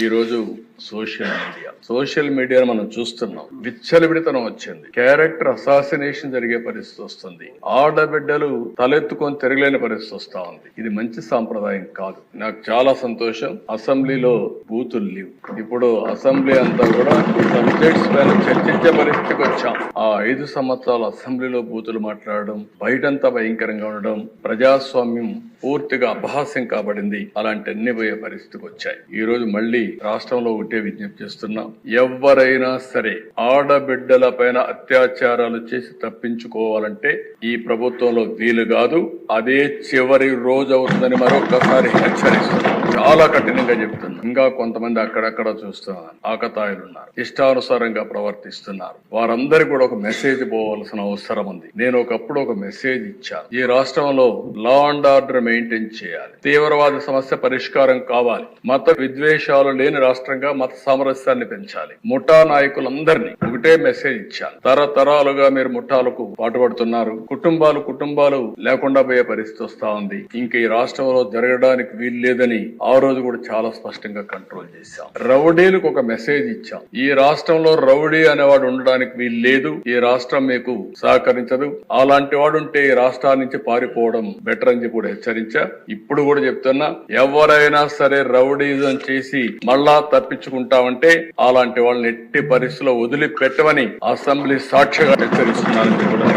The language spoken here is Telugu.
ఈ రోజు సోషల్ మీడియాను మనం చూస్తున్నాం. విచ్చలవిడితనం వచ్చింది. క్యారెక్టర్ అసాసినేషన్ జరిగే పరిస్థితి వస్తుంది. ఆడబిడ్డలు తలెత్తుకొని తిరగలేని పరిస్థితి వస్తా ఉంది. ఇది మంచి సాంప్రదాయం కాదు. నాకు చాలా సంతోషం, అసెంబ్లీలో బూతులు లేవు. ఇప్పుడు అసెంబ్లీ అంతా కూడా సబ్జెక్ట్స్ పైన చర్చించే పరిస్థితికి వచ్చాం. ఆ 5 సంవత్సరాలు అసెంబ్లీలో బూతులు మాట్లాడడం, బయటంతా భయంకరంగా ఉండడం, ప్రజాస్వామ్యం పూర్తిగా అపహాస్యం కాబడింది. అలాంటివన్నీ పోయే పరిస్థితికి వచ్చాయి. ఈ రోజు మళ్ళీ రాష్ట్రంలో ఒకటే విజ్ఞప్తి చేస్తున్నాం. ఎవరైనా సరే ఆడబిడ్డల పైన అత్యాచారాలు చేసి తప్పించుకోవాలంటే ఈ ప్రభుత్వంలో వీలు కాదు. అదే చివరి రోజు అవుతుందని మరొకసారి హెచ్చరిస్తున్నాం. చాలా కఠినంగా చెప్తున్నాం. ఇంకా కొంతమంది అక్కడక్కడ చూస్తున్నారు, ఆకతాయిలు ఉన్నారు, ఇష్టానుసారంగా ప్రవర్తిస్తున్నారు. వారందరికీ కూడా ఒక మెసేజ్ పోవాల్సిన అవసరం ఉంది. నేను ఒకప్పుడు ఒక మెసేజ్ ఇచ్చాను. ఈ రాష్ట్రంలో లా అండ్ ఆర్డర్ మెయింటైన్ చేయాలి. తీవ్రవాద సమస్య పరిష్కారం కావాలి. మత విద్వేషాలు లేని రాష్ట్రంగా మత సామరస్యాన్ని పెంచాలి. ముఠా నాయకులందరినీ ఒకటే మెసేజ్ ఇచ్చాను. తరతరాలుగా మీరు ముఠాలకు పాటుపడుతున్నారు. కుటుంబాలు లేకుండా పోయే పరిస్థితి వస్తా ఉంది. ఇంక ఈ రాష్ట్రంలో జరగడానికి వీలు లేదని ఆ రోజు కూడా చాలా స్పష్టంగా కంట్రోల్ చేశాం. రౌడీలకు ఒక మెసేజ్ ఇచ్చాం. ఈ రాష్ట్రంలో రౌడీ అనేవాడు ఉండడానికి వీలు లేదు. ఈ రాష్ట్రం మీకు సహకరించదు. అలాంటి వాడు ఉంటే ఈ రాష్ట్రాల నుంచి పారిపోవడం బెటర్ అని చెప్పి కూడా హెచ్చరించా. ఇప్పుడు కూడా చెప్తున్నా, ఎవరైనా సరే రౌడీజం చేసి మళ్ళా తప్పించుకుంటామంటే అలాంటి వాళ్ళని ఎట్టి పరిస్థితుల్లో వదిలిపెట్టమని అసెంబ్లీ సాక్షిగా హెచ్చరిస్తున్నారని కూడా